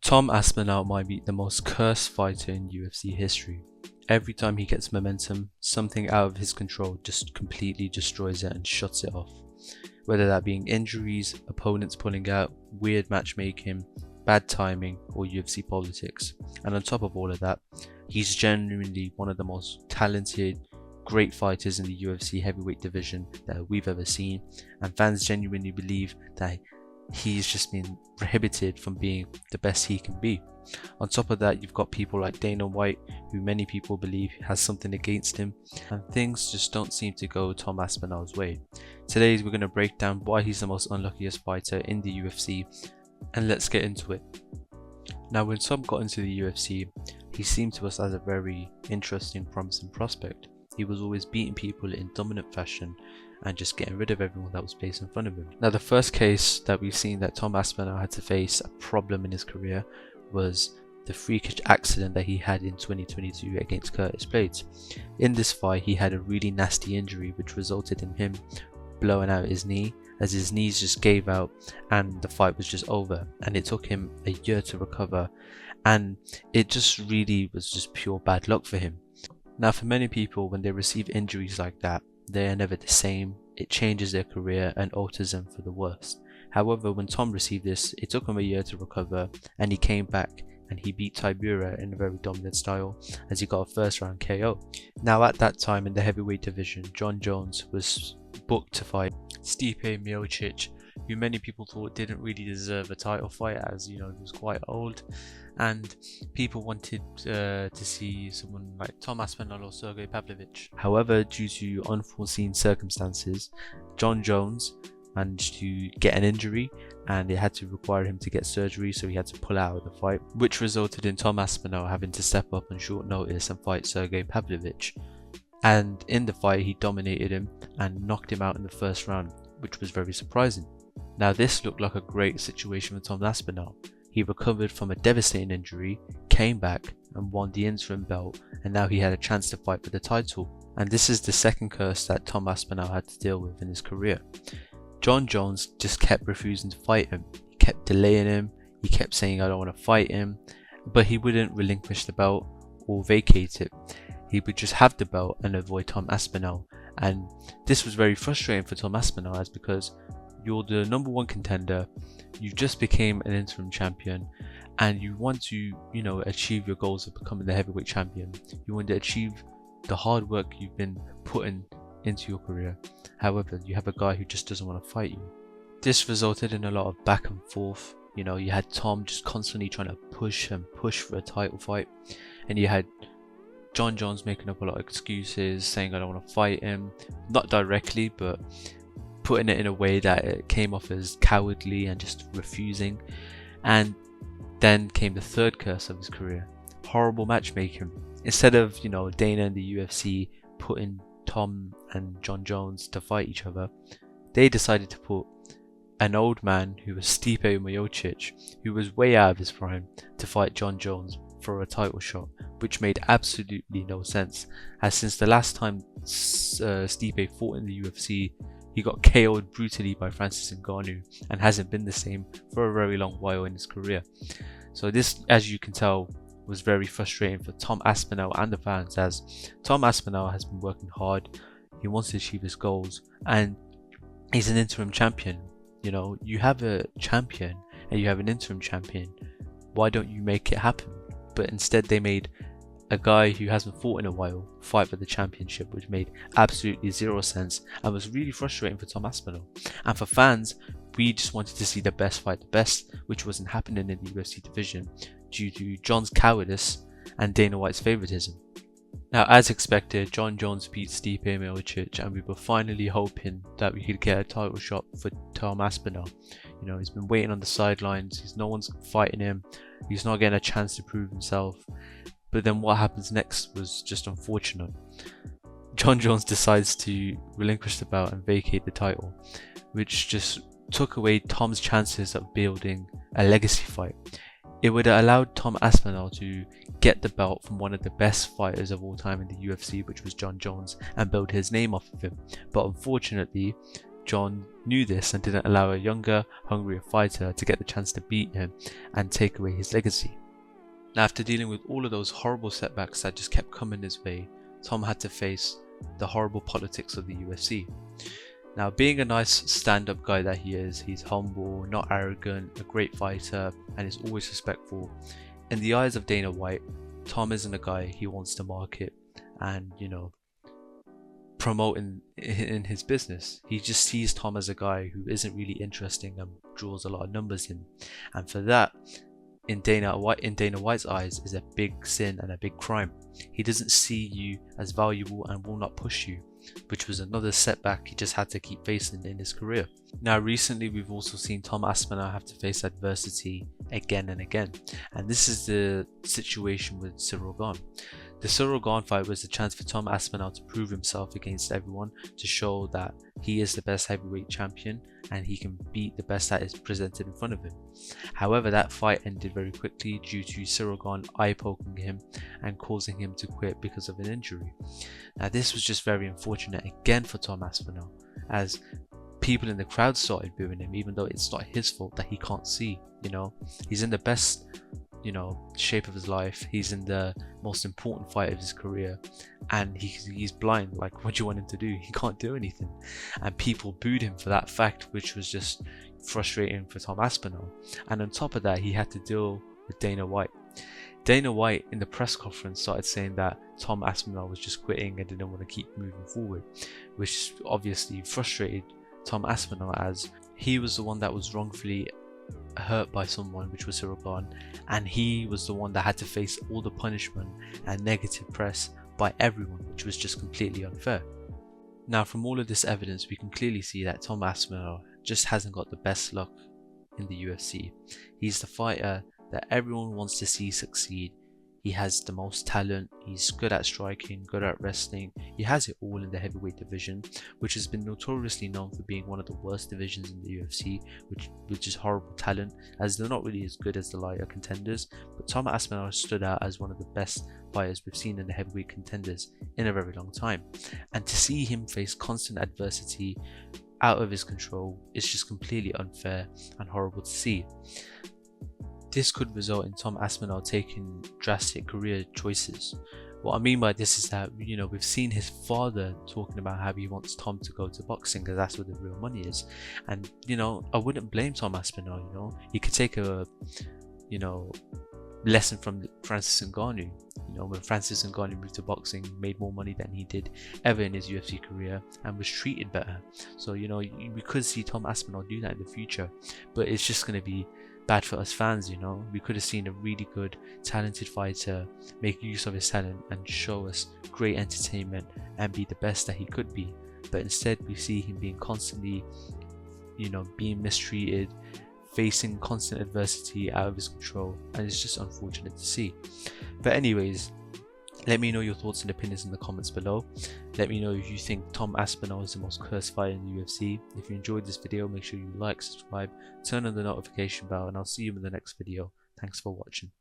Tom Aspinall might be the most cursed fighter in UFC history. Every time he gets momentum, something out of his control just completely destroys it and shuts it off. Whether that being injuries, opponents pulling out, weird matchmaking, bad timing, or UFC politics. And on top of all of that, he's genuinely one of the most talented, great fighters in the UFC heavyweight division that we've ever seen, and fans genuinely believe that he's just been prohibited from being the best he can be. On top of that, you've got people like Dana White, who many people believe has something against him, and things just don't seem to go Tom Aspinall's way. Today we're going to break down why he's the most unluckiest fighter in the UFC, and let's get into it. Now, when Tom got into the UFC, he seemed to us as a very interesting, promising prospect. He was always beating people in dominant fashion and just getting rid of everyone that was placed in front of him. Now, the first case that we've seen that Tom Aspinall had to face a problem in his career was the freakish accident that he had in 2022 against Curtis Blades. In this fight, he had a really nasty injury which resulted in him blowing out his knee, as his knees just gave out and the fight was just over, and it took him a year to recover, and it just really was just pure bad luck for him. Now, for many people, when they receive injuries like that, they are never the same. It changes their career and alters them for the worst. However, when Tom received this, it took him a year to recover, and he came back and he beat Tybura in a very dominant style as he got a first round KO. Now, at that time in the heavyweight division, Jon Jones was booked to fight Stipe Miocic, who many people thought didn't really deserve a title fight, as you know, he was quite old, and people wanted to see someone like Tom Aspinall or Sergey Pavlovich. However, due to unforeseen circumstances, Jon Jones managed to get an injury and it had to require him to get surgery, so he had to pull out of the fight, which resulted in Tom Aspinall having to step up on short notice and fight Sergey Pavlovich. And in the fight, he dominated him and knocked him out in the first round, which was very surprising. Now, this looked like a great situation for Tom Aspinall. He recovered from a devastating injury, came back and won the interim belt, and now he had a chance to fight for the title. And this is the second curse that Tom Aspinall had to deal with in his career. Jon Jones just kept refusing to fight him. He kept delaying him, he kept saying I don't want to fight him, but he wouldn't relinquish the belt or vacate it. He would just have the belt and avoid Tom Aspinall, and this was very frustrating for Tom Aspinall, as because you're the number one contender, you just became an interim champion, and you want to, achieve your goals of becoming the heavyweight champion. You want to achieve the hard work you've been putting into your career. However, you have a guy who just doesn't want to fight you. This resulted in a lot of back and forth. You had Tom just constantly trying to push for a title fight, and you had Jon Jones making up a lot of excuses, saying I don't want to fight him, not directly, but putting it in a way that it came off as cowardly and just refusing. And then came the third curse of his career: horrible matchmaking. Instead of Dana and the UFC putting Tom and Jon Jones to fight each other, they decided to put an old man who was Stipe Miocic, who was way out of his prime, to fight Jon Jones for a title shot, which made absolutely no sense, as since the last time Stipe fought in the UFC, he got KO'd brutally by Francis Ngannou and hasn't been the same for a very long while in his career. So this, as you can tell, was very frustrating for Tom Aspinall and the fans, as Tom Aspinall has been working hard, he wants to achieve his goals, and he's an interim champion. You have a champion and you have an interim champion, why don't you make it happen? But instead they made a guy who hasn't fought in a while fight for the championship, which made absolutely zero sense and was really frustrating for Tom Aspinall. And for fans, we just wanted to see the best fight the best, which wasn't happening in the UFC division due to Jon's cowardice and Dana White's favoritism. Now, as expected, Jon Jones beat Stipe Miocic, and we were finally hoping that we could get a title shot for Tom Aspinall. He's been waiting on the sidelines, no one's fighting him, he's not getting a chance to prove himself. But then what happens next was just unfortunate. Jon Jones decides to relinquish the belt and vacate the title, which just took away Tom's chances of building a legacy fight. It would have allowed Tom Aspinall to get the belt from one of the best fighters of all time in the UFC, which was Jon Jones, and build his name off of him. But unfortunately, Jon knew this and didn't allow a younger, hungrier fighter to get the chance to beat him and take away his legacy. Now, after dealing with all of those horrible setbacks that just kept coming his way, Tom had to face the horrible politics of the UFC. Now, being a nice stand-up guy that he is, he's humble, not arrogant, a great fighter, and is always respectful. In the eyes of Dana White, Tom isn't a guy he wants to market and, promote in his business. He just sees Tom as a guy who isn't really interesting and draws a lot of numbers in. And for that, in Dana White's eyes, is a big sin and a big crime. He doesn't see you as valuable and will not push you, which was another setback he just had to keep facing in his career. Now, recently we've also seen Tom Aspinall have to face adversity again and again, and this is the situation with Ciryl Gane. The Ciryl Gane fight was a chance for Tom Aspinall to prove himself against everyone, to show that he is the best heavyweight champion and he can beat the best that is presented in front of him. However, that fight ended very quickly due to Ciryl Gane eye-poking him and causing him to quit because of an injury. Now, this was just very unfortunate again for Tom Aspinall, as people in the crowd started booing him, even though it's not his fault that he can't see. He's in the best shape of his life. He's in the most important fight of his career, and he's blind. Like, what do you want him to do? He can't do anything, and people booed him for that fact, which was just frustrating for Tom Aspinall. And on top of that, he had to deal with Dana White. Dana White in the press conference started saying that Tom Aspinall was just quitting and didn't want to keep moving forward, which obviously frustrated Tom Aspinall, as he was the one that was wrongfully hurt by someone, which was Ciryl Gane, and he was the one that had to face all the punishment and negative press by everyone, which was just completely unfair. Now, from all of this evidence, we can clearly see that Tom Aspinall just hasn't got the best luck in the UFC. He's the fighter that everyone wants to see succeed. He has the most talent, he's good at striking, good at wrestling, he has it all in the heavyweight division, which has been notoriously known for being one of the worst divisions in the UFC, which is horrible talent, as they're not really as good as the lighter contenders. But Tom Aspinall stood out as one of the best fighters we've seen in the heavyweight contenders in a very long time, and to see him face constant adversity out of his control is just completely unfair and horrible to see. This could result in Tom Aspinall taking drastic career choices. What I mean by this is that, we've seen his father talking about how he wants Tom to go to boxing because that's where the real money is. And, I wouldn't blame Tom Aspinall, he could take a, lesson from Francis Ngannou. When Francis Ngannou moved to boxing, made more money than he did ever in his UFC career and was treated better. So, we could see Tom Aspinall do that in the future, but it's just going to be bad for us fans. We could have seen a really good, talented fighter make use of his talent and show us great entertainment and be the best that he could be. But instead, we see him being constantly, being mistreated, facing constant adversity out of his control, and it's just unfortunate to see. But anyways, let me know your thoughts and opinions in the comments below. Let me know if you think Tom Aspinall is the most cursed fighter in the UFC. If you enjoyed this video, make sure you like, subscribe, turn on the notification bell, and I'll see you in the next video. Thanks for watching.